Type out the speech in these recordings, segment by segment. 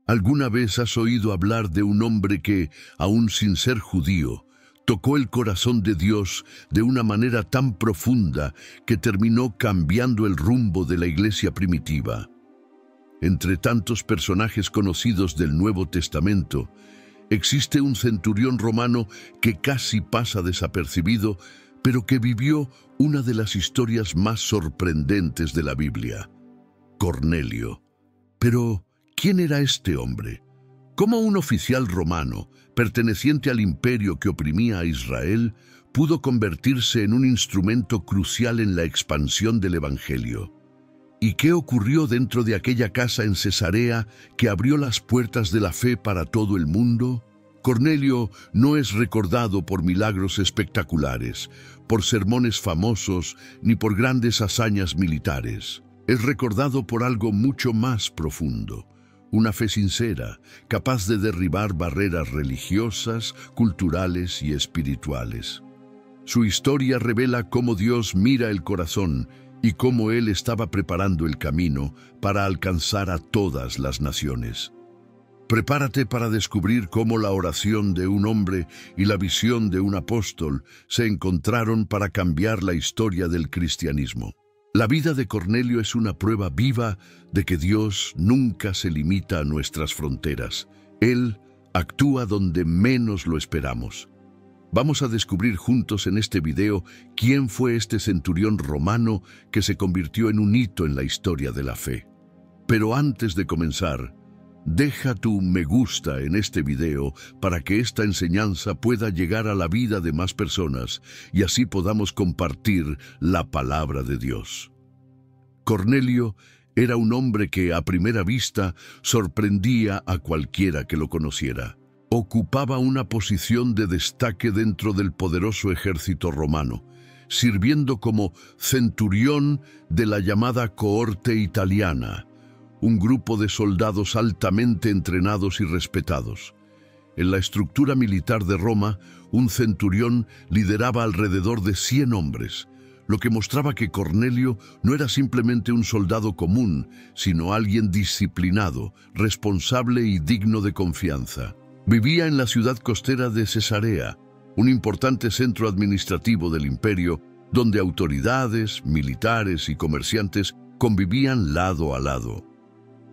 ¿Alguna vez has oído hablar de un hombre que, aun sin ser judío, tocó el corazón de Dios de una manera tan profunda que terminó cambiando el rumbo de la iglesia primitiva? Entre tantos personajes conocidos del Nuevo Testamento, existe un centurión romano que casi pasa desapercibido, pero que vivió una de las historias más sorprendentes de la Biblia: Cornelio. Pero, ¿quién era este hombre? ¿Cómo un oficial romano, perteneciente al imperio que oprimía a Israel, pudo convertirse en un instrumento crucial en la expansión del Evangelio? ¿Y qué ocurrió dentro de aquella casa en Cesarea que abrió las puertas de la fe para todo el mundo? Cornelio no es recordado por milagros espectaculares, por sermones famosos, ni por grandes hazañas militares. Es recordado por algo mucho más profundo: una fe sincera, capaz de derribar barreras religiosas, culturales y espirituales. Su historia revela cómo Dios mira el corazón y cómo Él estaba preparando el camino para alcanzar a todas las naciones. Prepárate para descubrir cómo la oración de un hombre y la visión de un apóstol se encontraron para cambiar la historia del cristianismo. La vida de Cornelio es una prueba viva de que Dios nunca se limita a nuestras fronteras. Él actúa donde menos lo esperamos. Vamos a descubrir juntos en este video quién fue este centurión romano que se convirtió en un hito en la historia de la fe. Pero antes de comenzar, deja tu me gusta en este video para que esta enseñanza pueda llegar a la vida de más personas y así podamos compartir la palabra de Dios. Cornelio era un hombre que a primera vista sorprendía a cualquiera que lo conociera. Ocupaba una posición de destaque dentro del poderoso ejército romano, sirviendo como centurión de la llamada cohorte italiana, un grupo de soldados altamente entrenados y respetados. En la estructura militar de Roma, un centurión lideraba alrededor de 100 hombres, lo que mostraba que Cornelio no era simplemente un soldado común, sino alguien disciplinado, responsable y digno de confianza. Vivía en la ciudad costera de Cesarea, un importante centro administrativo del imperio, donde autoridades, militares y comerciantes convivían lado a lado.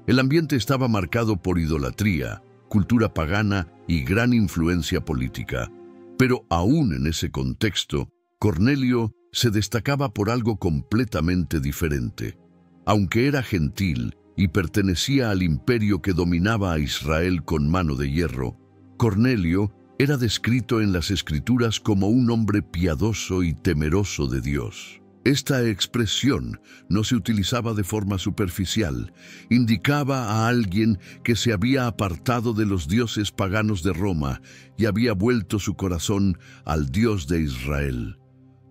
El ambiente estaba marcado por idolatría, cultura pagana y gran influencia política. Pero aún en ese contexto, Cornelio se destacaba por algo completamente diferente. Aunque era gentil y pertenecía al imperio que dominaba a Israel con mano de hierro, Cornelio era descrito en las Escrituras como un hombre piadoso y temeroso de Dios. Esta expresión no se utilizaba de forma superficial, indicaba a alguien que se había apartado de los dioses paganos de Roma y había vuelto su corazón al Dios de Israel.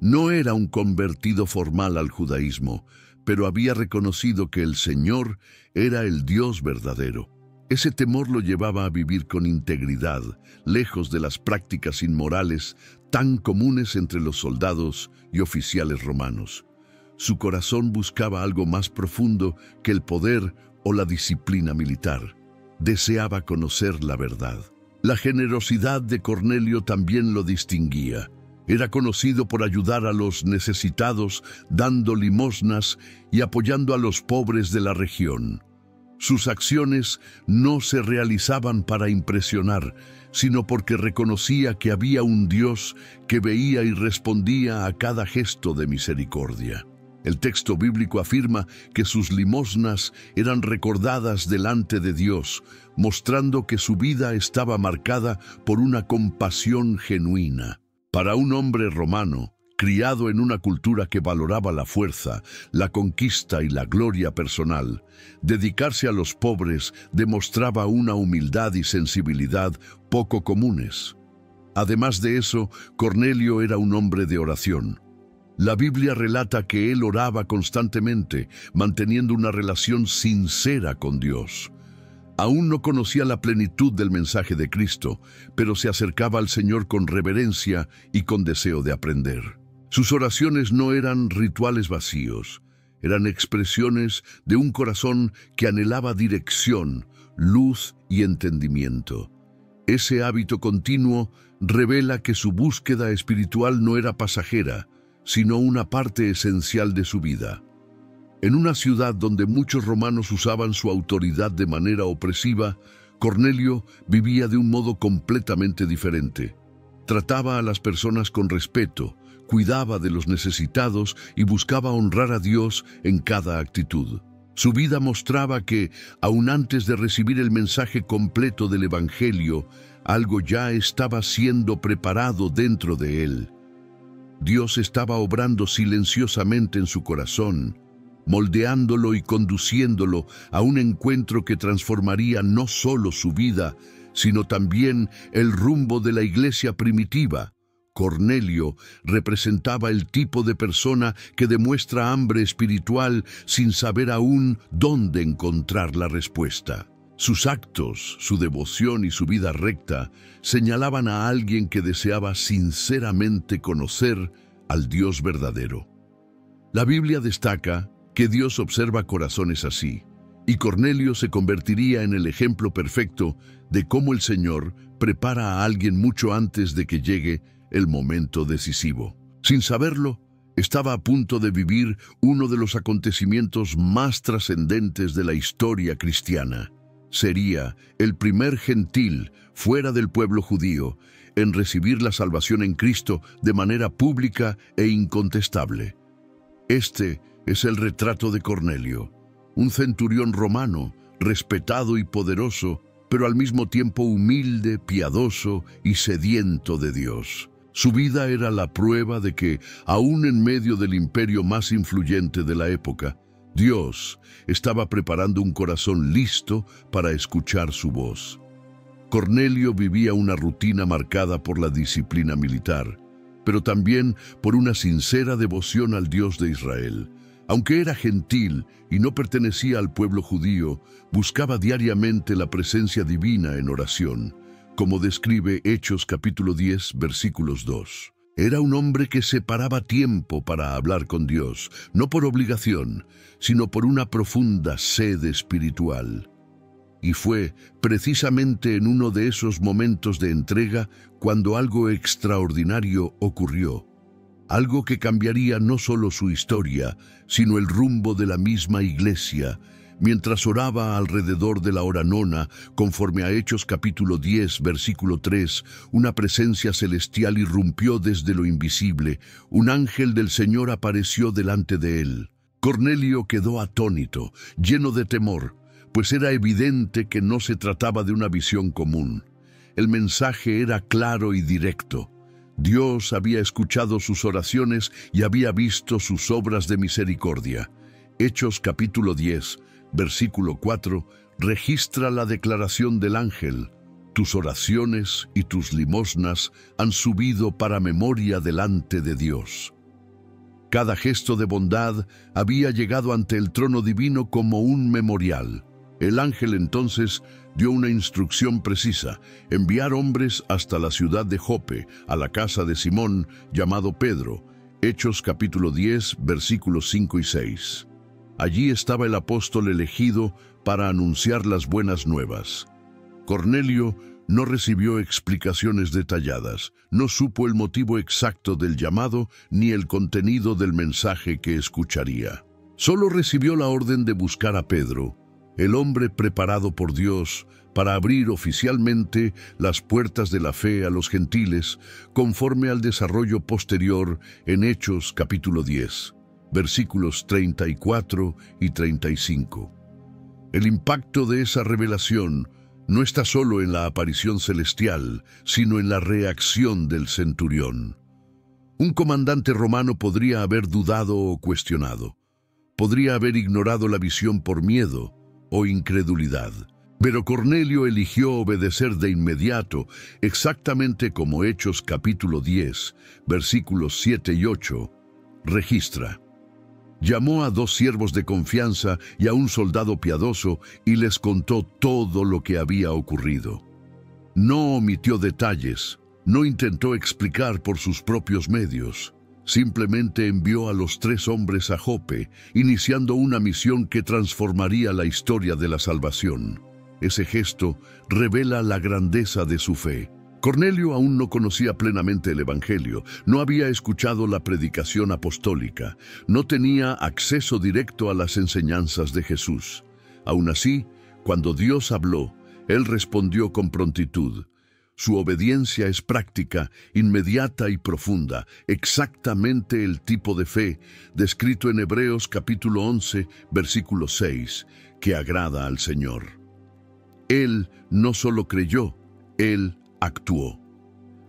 No era un convertido formal al judaísmo, pero había reconocido que el Señor era el Dios verdadero. Ese temor lo llevaba a vivir con integridad, lejos de las prácticas inmorales tan comunes entre los soldados y oficiales romanos. Su corazón buscaba algo más profundo que el poder o la disciplina militar. Deseaba conocer la verdad. La generosidad de Cornelio también lo distinguía. Era conocido por ayudar a los necesitados, dando limosnas y apoyando a los pobres de la región. Sus acciones no se realizaban para impresionar, sino porque reconocía que había un Dios que veía y respondía a cada gesto de misericordia. El texto bíblico afirma que sus limosnas eran recordadas delante de Dios, mostrando que su vida estaba marcada por una compasión genuina. Para un hombre romano, criado en una cultura que valoraba la fuerza, la conquista y la gloria personal, dedicarse a los pobres demostraba una humildad y sensibilidad poco comunes. Además de eso, Cornelio era un hombre de oración. La Biblia relata que él oraba constantemente, manteniendo una relación sincera con Dios. Aún no conocía la plenitud del mensaje de Cristo, pero se acercaba al Señor con reverencia y con deseo de aprender. Sus oraciones no eran rituales vacíos, eran expresiones de un corazón que anhelaba dirección, luz y entendimiento. Ese hábito continuo revela que su búsqueda espiritual no era pasajera, sino una parte esencial de su vida. En una ciudad donde muchos romanos usaban su autoridad de manera opresiva, Cornelio vivía de un modo completamente diferente. Trataba a las personas con respeto, cuidaba de los necesitados y buscaba honrar a Dios en cada actitud. Su vida mostraba que, aun antes de recibir el mensaje completo del Evangelio, algo ya estaba siendo preparado dentro de él. Dios estaba obrando silenciosamente en su corazón, moldeándolo y conduciéndolo a un encuentro que transformaría no solo su vida, sino también el rumbo de la iglesia primitiva. Cornelio representaba el tipo de persona que demuestra hambre espiritual sin saber aún dónde encontrar la respuesta. Sus actos, su devoción y su vida recta señalaban a alguien que deseaba sinceramente conocer al Dios verdadero. La Biblia destaca que Dios observa corazones así, y Cornelio se convertiría en el ejemplo perfecto de cómo el Señor prepara a alguien mucho antes de que llegue el momento decisivo. Sin saberlo, estaba a punto de vivir uno de los acontecimientos más trascendentes de la historia cristiana. Sería el primer gentil fuera del pueblo judío en recibir la salvación en Cristo de manera pública e incontestable. Este es el retrato de Cornelio, un centurión romano, respetado y poderoso, pero al mismo tiempo humilde, piadoso y sediento de Dios. Su vida era la prueba de que, aún en medio del imperio más influyente de la época, Dios estaba preparando un corazón listo para escuchar su voz. Cornelio vivía una rutina marcada por la disciplina militar, pero también por una sincera devoción al Dios de Israel. Aunque era gentil y no pertenecía al pueblo judío, buscaba diariamente la presencia divina en oración, como describe Hechos capítulo 10, versículos 2. Era un hombre que separaba tiempo para hablar con Dios, no por obligación, sino por una profunda sed espiritual. Y fue precisamente en uno de esos momentos de entrega cuando algo extraordinario ocurrió. Algo que cambiaría no solo su historia, sino el rumbo de la misma iglesia. Mientras oraba alrededor de la hora nona, conforme a Hechos capítulo 10, versículo 3, una presencia celestial irrumpió desde lo invisible. Un ángel del Señor apareció delante de él. Cornelio quedó atónito, lleno de temor, pues era evidente que no se trataba de una visión común. El mensaje era claro y directo. Dios había escuchado sus oraciones y había visto sus obras de misericordia. Hechos capítulo 10, versículo 4, registra la declaración del ángel: tus oraciones y tus limosnas han subido para memoria delante de Dios. Cada gesto de bondad había llegado ante el trono divino como un memorial. El ángel entonces dio una instrucción precisa: enviar hombres hasta la ciudad de Jope, a la casa de Simón, llamado Pedro. Hechos capítulo 10, versículos 5 y 6. Allí estaba el apóstol elegido para anunciar las buenas nuevas. Cornelio no recibió explicaciones detalladas, no supo el motivo exacto del llamado ni el contenido del mensaje que escucharía. Solo recibió la orden de buscar a Pedro, el hombre preparado por Dios para abrir oficialmente las puertas de la fe a los gentiles, conforme al desarrollo posterior en Hechos capítulo 10, versículos 34 y 35. El impacto de esa revelación no está solo en la aparición celestial, sino en la reacción del centurión. Un comandante romano podría haber dudado o cuestionado. Podría haber ignorado la visión por miedo o incredulidad. Pero Cornelio eligió obedecer de inmediato, exactamente como Hechos capítulo 10, versículos 7 y 8, registra. Llamó a 2 siervos de confianza y a un soldado piadoso y les contó todo lo que había ocurrido. No omitió detalles, no intentó explicar por sus propios medios. Simplemente envió a los 3 hombres a Jope, iniciando una misión que transformaría la historia de la salvación. Ese gesto revela la grandeza de su fe. Cornelio aún no conocía plenamente el Evangelio, no había escuchado la predicación apostólica, no tenía acceso directo a las enseñanzas de Jesús. Aún así, cuando Dios habló, él respondió con prontitud. Su obediencia es práctica, inmediata y profunda, exactamente el tipo de fe descrito en Hebreos capítulo 11, versículo 6, que agrada al Señor. Él no solo creyó, él actuó.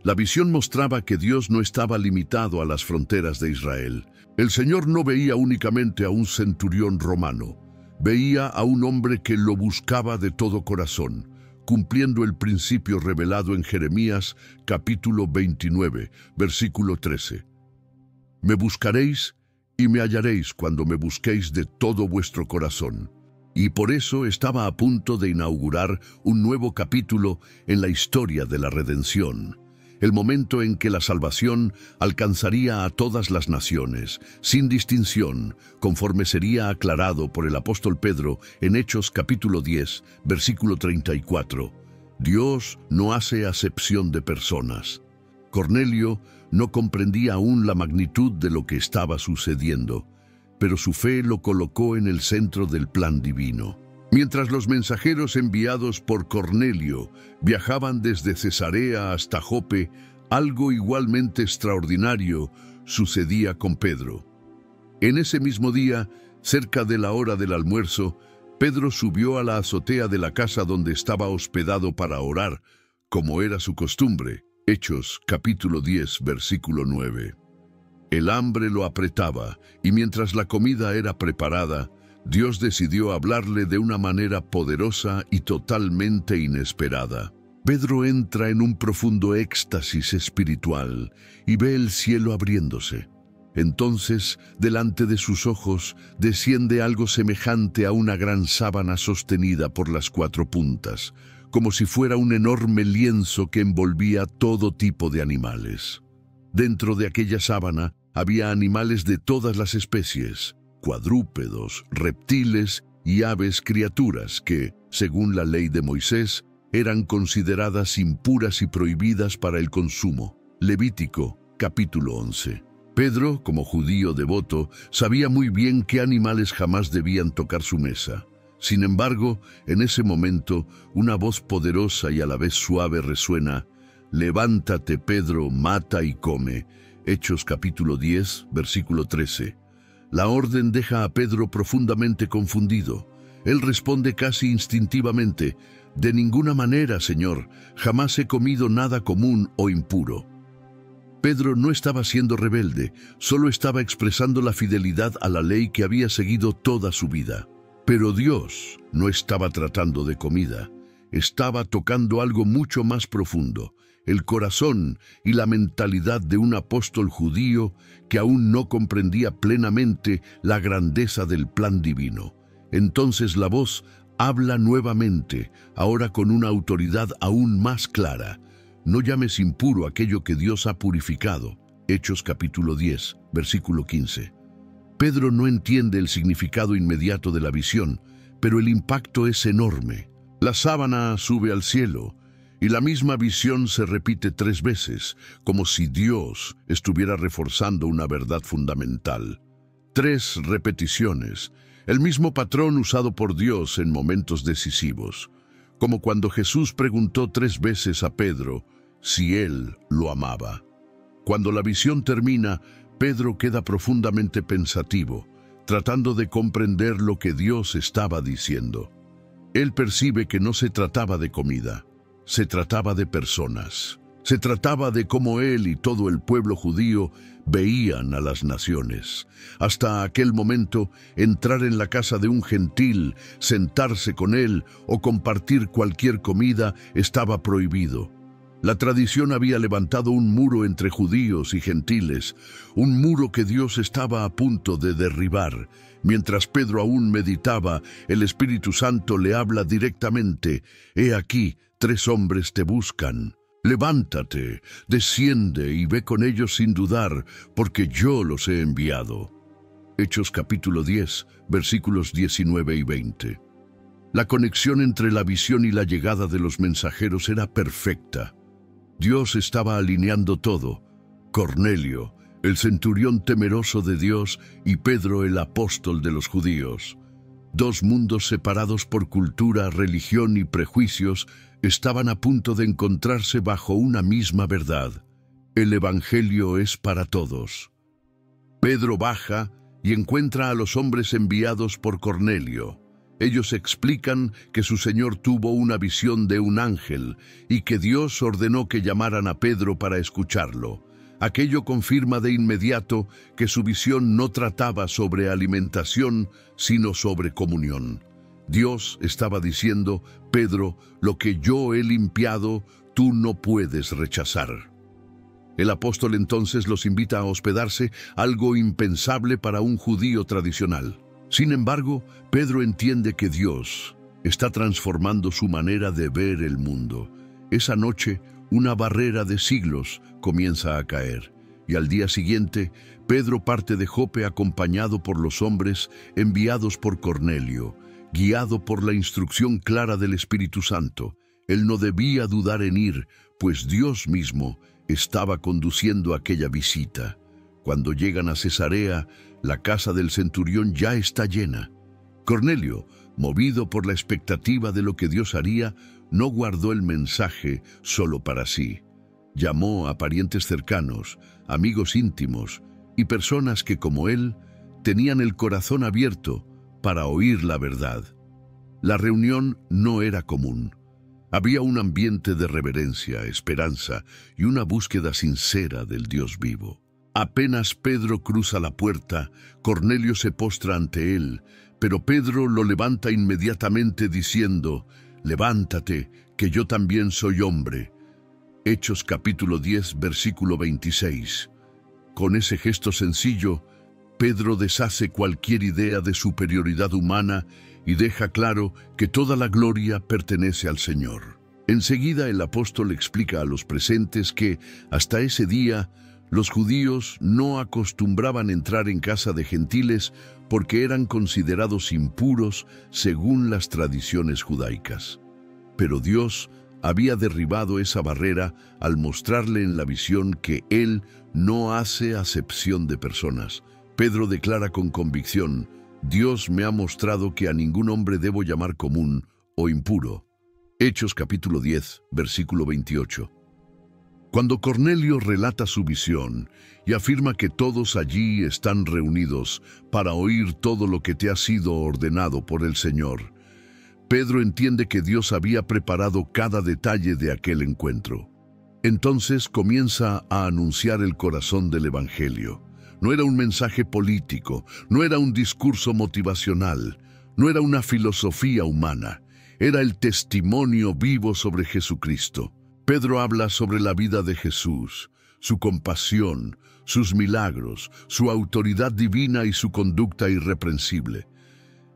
La visión mostraba que Dios no estaba limitado a las fronteras de Israel. El Señor no veía únicamente a un centurión romano, veía a un hombre que lo buscaba de todo corazón, cumpliendo el principio revelado en Jeremías capítulo 29, versículo 13. Me buscaréis y me hallaréis cuando me busquéis de todo vuestro corazón. Y por eso estaba a punto de inaugurar un nuevo capítulo en la historia de la redención, el momento en que la salvación alcanzaría a todas las naciones, sin distinción, conforme sería aclarado por el apóstol Pedro en Hechos capítulo 10, versículo 34. Dios no hace acepción de personas. Cornelio no comprendía aún la magnitud de lo que estaba sucediendo, pero su fe lo colocó en el centro del plan divino. Mientras los mensajeros enviados por Cornelio viajaban desde Cesarea hasta Jope, algo igualmente extraordinario sucedía con Pedro. En ese mismo día, cerca de la hora del almuerzo, Pedro subió a la azotea de la casa donde estaba hospedado para orar, como era su costumbre. Hechos capítulo 10, versículo 9. El hambre lo apretaba, y mientras la comida era preparada, Dios decidió hablarle de una manera poderosa y totalmente inesperada. Pedro entra en un profundo éxtasis espiritual y ve el cielo abriéndose. Entonces, delante de sus ojos, desciende algo semejante a una gran sábana sostenida por las cuatro puntas, como si fuera un enorme lienzo que envolvía todo tipo de animales. Dentro de aquella sábana había animales de todas las especies, cuadrúpedos, reptiles y aves, criaturas que, según la ley de Moisés, eran consideradas impuras y prohibidas para el consumo. Levítico, capítulo 11. Pedro, como judío devoto, sabía muy bien qué animales jamás debían tocar su mesa. Sin embargo, en ese momento, una voz poderosa y a la vez suave resuena: «Levántate, Pedro, mata y come». Hechos capítulo 10, versículo 13. La orden deja a Pedro profundamente confundido. Él responde casi instintivamente: «De ninguna manera, Señor, jamás he comido nada común o impuro». Pedro no estaba siendo rebelde, solo estaba expresando la fidelidad a la ley que había seguido toda su vida. Pero Dios no estaba tratando de comida, estaba tocando algo mucho más profundo, el corazón y la mentalidad de un apóstol judío que aún no comprendía plenamente la grandeza del plan divino. Entonces la voz habla nuevamente, ahora con una autoridad aún más clara: «No llames impuro aquello que Dios ha purificado». Hechos capítulo 10, versículo 15. Pedro no entiende el significado inmediato de la visión, pero el impacto es enorme. La sábana sube al cielo, y la misma visión se repite 3 veces, como si Dios estuviera reforzando una verdad fundamental. 3 repeticiones, el mismo patrón usado por Dios en momentos decisivos, como cuando Jesús preguntó 3 veces a Pedro si él lo amaba. Cuando la visión termina, Pedro queda profundamente pensativo, tratando de comprender lo que Dios estaba diciendo. Él percibe que no se trataba de comida, se trataba de personas. Se trataba de cómo él y todo el pueblo judío veían a las naciones. Hasta aquel momento, entrar en la casa de un gentil, sentarse con él o compartir cualquier comida estaba prohibido. La tradición había levantado un muro entre judíos y gentiles, un muro que Dios estaba a punto de derribar. Mientras Pedro aún meditaba, el Espíritu Santo le habla directamente: «He aquí, 3 hombres te buscan. Levántate, desciende y ve con ellos sin dudar, porque yo los he enviado». Hechos capítulo 10, versículos 19 y 20. La conexión entre la visión y la llegada de los mensajeros era perfecta. Dios estaba alineando todo. Cornelio, el centurión temeroso de Dios, y Pedro, el apóstol de los judíos. Dos mundos separados por cultura, religión y prejuicios estaban a punto de encontrarse bajo una misma verdad. El Evangelio es para todos. Pedro baja y encuentra a los hombres enviados por Cornelio. Ellos explican que su Señor tuvo una visión de un ángel y que Dios ordenó que llamaran a Pedro para escucharlo. Aquello confirma de inmediato que su visión no trataba sobre alimentación, sino sobre comunión. Dios estaba diciendo: Pedro, lo que yo he limpiado, tú no puedes rechazar. El apóstol entonces los invita a hospedarse, algo impensable para un judío tradicional. Sin embargo, Pedro entiende que Dios está transformando su manera de ver el mundo. Esa noche, una barrera de siglos comienza a caer, y al día siguiente, Pedro parte de Jope acompañado por los hombres enviados por Cornelio, guiado por la instrucción clara del Espíritu Santo. Él no debía dudar en ir, pues Dios mismo estaba conduciendo aquella visita. Cuando llegan a Cesarea, la casa del centurión ya está llena. Cornelio, movido por la expectativa de lo que Dios haría, no guardó el mensaje solo para sí. Llamó a parientes cercanos, amigos íntimos y personas que, como él, tenían el corazón abierto para oír la verdad. La reunión no era común. Había un ambiente de reverencia, esperanza y una búsqueda sincera del Dios vivo. Apenas Pedro cruza la puerta, Cornelio se postra ante él, pero Pedro lo levanta inmediatamente diciendo: «Levántate, que yo también soy hombre». Hechos capítulo 10, versículo 26. Con ese gesto sencillo, Pedro deshace cualquier idea de superioridad humana y deja claro que toda la gloria pertenece al Señor. Enseguida el apóstol explica a los presentes que, hasta ese día, los judíos no acostumbraban entrar en casa de gentiles porque eran considerados impuros según las tradiciones judaicas. Pero Dios había derribado esa barrera al mostrarle en la visión que Él no hace acepción de personas. Pedro declara con convicción: «Dios me ha mostrado que a ningún hombre debo llamar común o impuro». Hechos capítulo 10, versículo 28. Cuando Cornelio relata su visión y afirma que todos allí están reunidos para oír todo lo que te ha sido ordenado por el Señor, Pedro entiende que Dios había preparado cada detalle de aquel encuentro. Entonces comienza a anunciar el corazón del Evangelio. No era un mensaje político, no era un discurso motivacional, no era una filosofía humana, era el testimonio vivo sobre Jesucristo. Pedro habla sobre la vida de Jesús, su compasión, sus milagros, su autoridad divina y su conducta irreprensible.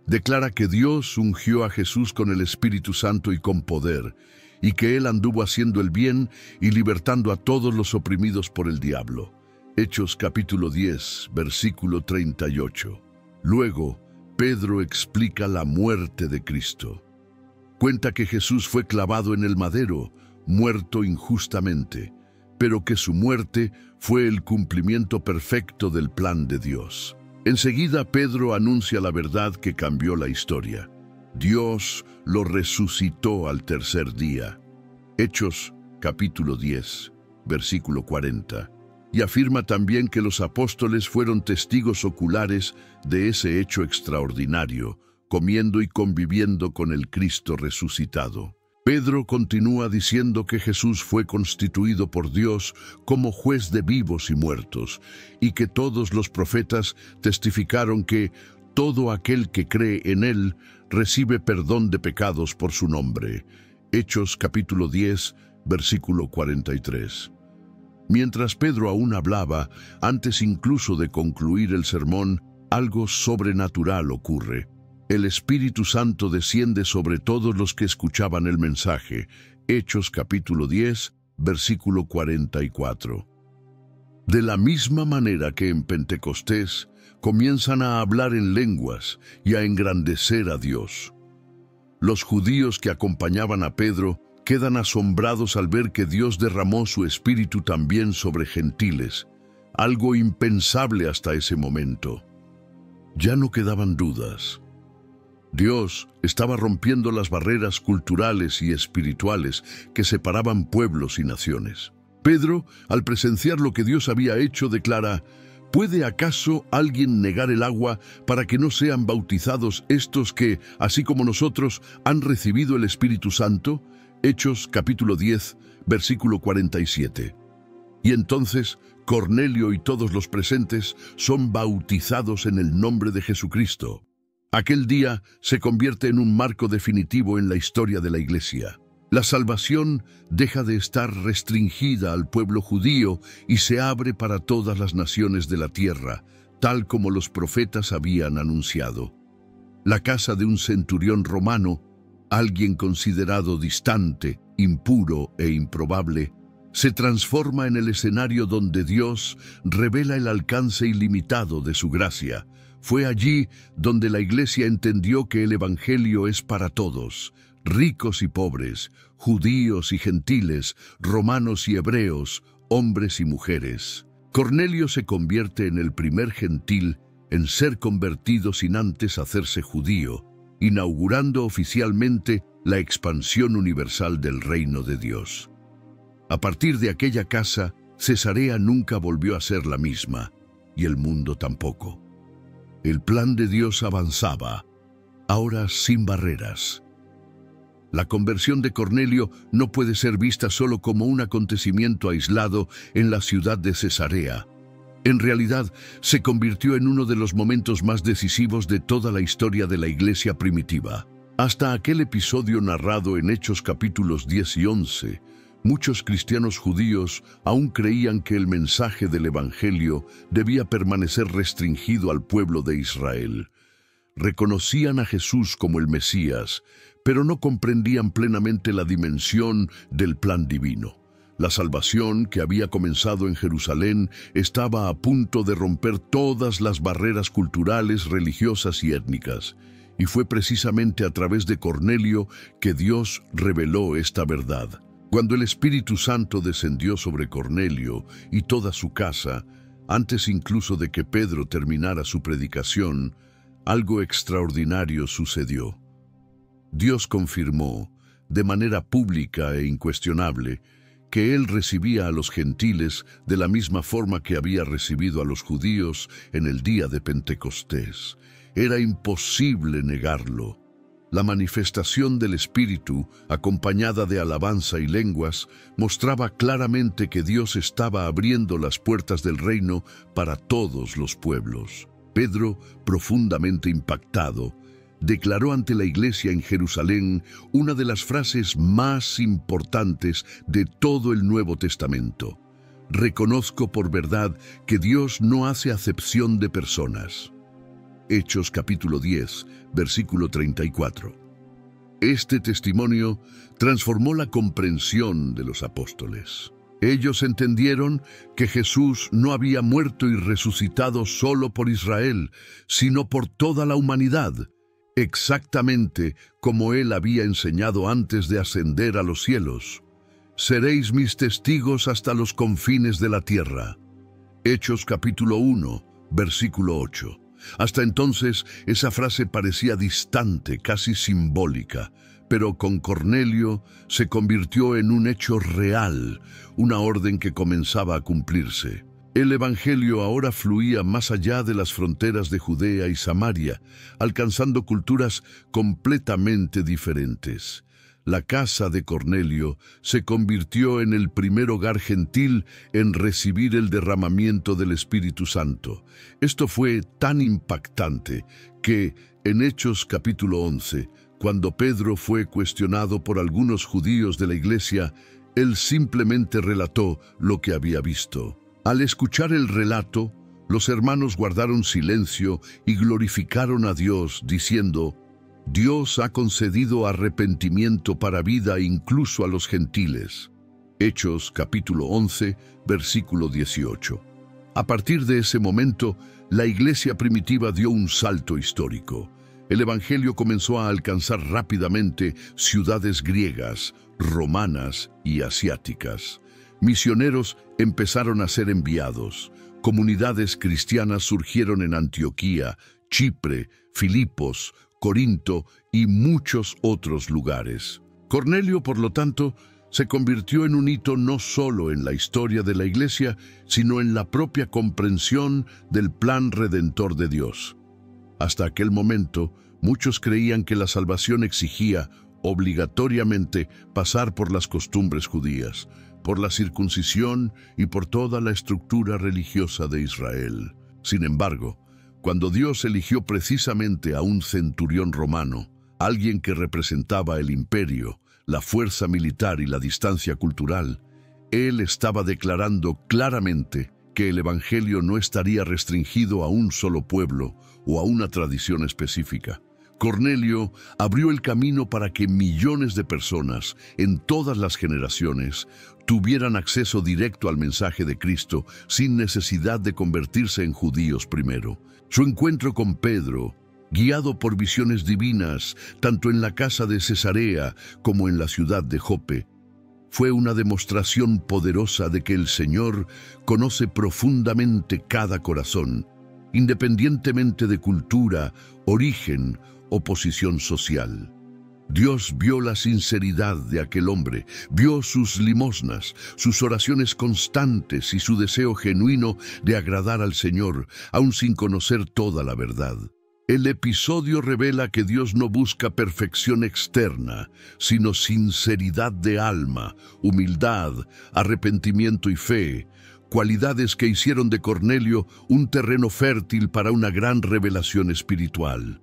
Declara que Dios ungió a Jesús con el Espíritu Santo y con poder, y que Él anduvo haciendo el bien y libertando a todos los oprimidos por el diablo. Hechos capítulo 10, versículo 38. Luego, Pedro explica la muerte de Cristo. Cuenta que Jesús fue clavado en el madero, muerto injustamente, pero que su muerte fue el cumplimiento perfecto del plan de Dios. Enseguida Pedro anuncia la verdad que cambió la historia. Dios lo resucitó al tercer día. Hechos capítulo 10, versículo 40. Y afirma también que los apóstoles fueron testigos oculares de ese hecho extraordinario, comiendo y conviviendo con el Cristo resucitado. Pedro continúa diciendo que Jesús fue constituido por Dios como juez de vivos y muertos, y que todos los profetas testificaron que todo aquel que cree en Él recibe perdón de pecados por su nombre. Hechos capítulo 10, versículo 43. Mientras Pedro aún hablaba, antes incluso de concluir el sermón, algo sobrenatural ocurre. El Espíritu Santo desciende sobre todos los que escuchaban el mensaje. Hechos capítulo 10, versículo 44. De la misma manera que en Pentecostés, comienzan a hablar en lenguas y a engrandecer a Dios. Los judíos que acompañaban a Pedro quedan asombrados al ver que Dios derramó su espíritu también sobre gentiles, algo impensable hasta ese momento. Ya no quedaban dudas. Dios estaba rompiendo las barreras culturales y espirituales que separaban pueblos y naciones. Pedro, al presenciar lo que Dios había hecho, declara: ¿puede acaso alguien negar el agua para que no sean bautizados estos que, así como nosotros, han recibido el Espíritu Santo? Hechos capítulo 10, versículo 47. Y entonces Cornelio y todos los presentes son bautizados en el nombre de Jesucristo. Aquel día se convierte en un marco definitivo en la historia de la Iglesia. La salvación deja de estar restringida al pueblo judío y se abre para todas las naciones de la tierra, tal como los profetas habían anunciado. La casa de un centurión romano, alguien considerado distante, impuro e improbable, se transforma en el escenario donde Dios revela el alcance ilimitado de su gracia. Fue allí donde la Iglesia entendió que el Evangelio es para todos, ricos y pobres, judíos y gentiles, romanos y hebreos, hombres y mujeres. Cornelio se convierte en el primer gentil en ser convertido sin antes hacerse judío, inaugurando oficialmente la expansión universal del reino de Dios. A partir de aquella casa, Cesarea nunca volvió a ser la misma, y el mundo tampoco. El plan de Dios avanzaba, ahora sin barreras. La conversión de Cornelio no puede ser vista solo como un acontecimiento aislado en la ciudad de Cesarea. En realidad, se convirtió en uno de los momentos más decisivos de toda la historia de la Iglesia primitiva. Hasta aquel episodio narrado en Hechos capítulos 10 y 11, muchos cristianos judíos aún creían que el mensaje del Evangelio debía permanecer restringido al pueblo de Israel. Reconocían a Jesús como el Mesías, pero no comprendían plenamente la dimensión del plan divino. La salvación que había comenzado en Jerusalén estaba a punto de romper todas las barreras culturales, religiosas y étnicas. Y fue precisamente a través de Cornelio que Dios reveló esta verdad. Cuando el Espíritu Santo descendió sobre Cornelio y toda su casa, antes incluso de que Pedro terminara su predicación, algo extraordinario sucedió. Dios confirmó, de manera pública e incuestionable, que Él recibía a los gentiles de la misma forma que había recibido a los judíos en el día de Pentecostés. Era imposible negarlo. La manifestación del Espíritu, acompañada de alabanza y lenguas, mostraba claramente que Dios estaba abriendo las puertas del reino para todos los pueblos. Pedro, profundamente impactado, declaró ante la iglesia en Jerusalén una de las frases más importantes de todo el Nuevo Testamento. Reconozco por verdad que Dios no hace acepción de personas. Hechos capítulo 10, versículo 34. Este testimonio transformó la comprensión de los apóstoles. Ellos entendieron que Jesús no había muerto y resucitado solo por Israel, sino por toda la humanidad, exactamente como Él había enseñado antes de ascender a los cielos. Seréis mis testigos hasta los confines de la tierra. Hechos capítulo 1, versículo 8. Hasta entonces, esa frase parecía distante, casi simbólica, pero con Cornelio se convirtió en un hecho real, una orden que comenzaba a cumplirse. El Evangelio ahora fluía más allá de las fronteras de Judea y Samaria, alcanzando culturas completamente diferentes. La casa de Cornelio se convirtió en el primer hogar gentil en recibir el derramamiento del Espíritu Santo. Esto fue tan impactante que, en Hechos capítulo 11, cuando Pedro fue cuestionado por algunos judíos de la iglesia, él simplemente relató lo que había visto. Al escuchar el relato, los hermanos guardaron silencio y glorificaron a Dios, diciendo: Dios ha concedido arrepentimiento para vida incluso a los gentiles. Hechos capítulo 11, versículo 18. A partir de ese momento, la iglesia primitiva dio un salto histórico. el Evangelio comenzó a alcanzar rápidamente ciudades griegas, romanas y asiáticas. Misioneros empezaron a ser enviados. Comunidades cristianas surgieron en Antioquía, Chipre, Filipos, Corinto y muchos otros lugares. Cornelio, por lo tanto, se convirtió en un hito no solo en la historia de la Iglesia, sino en la propia comprensión del plan redentor de Dios. Hasta aquel momento, muchos creían que la salvación exigía obligatoriamente pasar por las costumbres judías, por la circuncisión y por toda la estructura religiosa de Israel. Sin embargo, cuando Dios eligió precisamente a un centurión romano, alguien que representaba el imperio, la fuerza militar y la distancia cultural, Él estaba declarando claramente que el Evangelio no estaría restringido a un solo pueblo o a una tradición específica. Cornelio abrió el camino para que millones de personas en todas las generaciones tuvieran acceso directo al mensaje de Cristo sin necesidad de convertirse en judíos primero. Su encuentro con Pedro, guiado por visiones divinas, tanto en la casa de Cesarea como en la ciudad de Jope, fue una demostración poderosa de que el Señor conoce profundamente cada corazón, independientemente de cultura, origen o posición social. Dios vio la sinceridad de aquel hombre, vio sus limosnas, sus oraciones constantes y su deseo genuino de agradar al Señor, aun sin conocer toda la verdad. El episodio revela que Dios no busca perfección externa, sino sinceridad de alma, humildad, arrepentimiento y fe, cualidades que hicieron de Cornelio un terreno fértil para una gran revelación espiritual.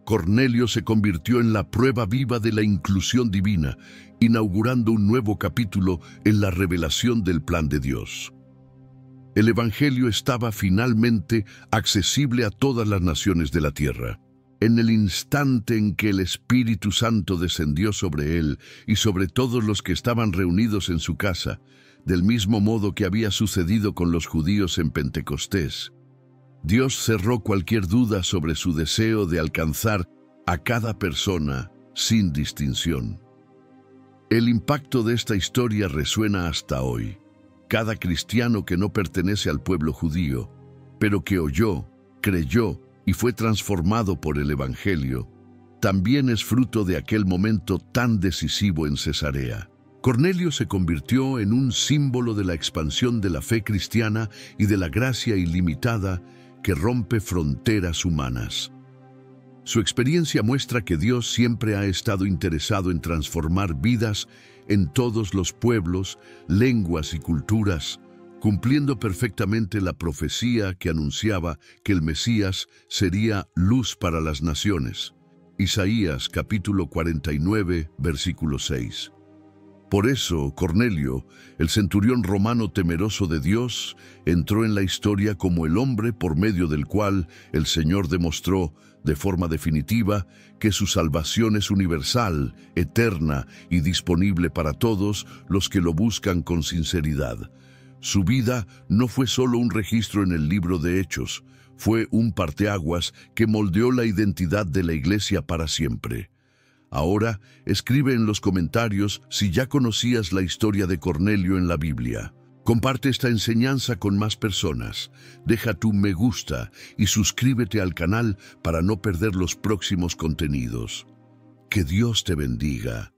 Cornelio se convirtió en la prueba viva de la inclusión divina, inaugurando un nuevo capítulo en la revelación del plan de Dios. El Evangelio estaba finalmente accesible a todas las naciones de la tierra. En el instante en que el Espíritu Santo descendió sobre él y sobre todos los que estaban reunidos en su casa, del mismo modo que había sucedido con los judíos en Pentecostés, Dios cerró cualquier duda sobre su deseo de alcanzar a cada persona sin distinción. El impacto de esta historia resuena hasta hoy. Cada cristiano que no pertenece al pueblo judío, pero que oyó, creyó y fue transformado por el Evangelio, también es fruto de aquel momento tan decisivo en Cesarea. Cornelio se convirtió en un símbolo de la expansión de la fe cristiana y de la gracia ilimitada que rompe fronteras humanas. Su experiencia muestra que Dios siempre ha estado interesado en transformar vidas en todos los pueblos, lenguas y culturas, cumpliendo perfectamente la profecía que anunciaba que el Mesías sería luz para las naciones. Isaías capítulo 49, versículo 6. Por eso, Cornelio, el centurión romano temeroso de Dios, entró en la historia como el hombre por medio del cual el Señor demostró, de forma definitiva, que su salvación es universal, eterna y disponible para todos los que lo buscan con sinceridad. Su vida no fue solo un registro en el libro de Hechos, fue un parteaguas que moldeó la identidad de la Iglesia para siempre. Ahora, escribe en los comentarios si ya conocías la historia de Cornelio en la Biblia. Comparte esta enseñanza con más personas. Deja tu me gusta y suscríbete al canal para no perder los próximos contenidos. Que Dios te bendiga.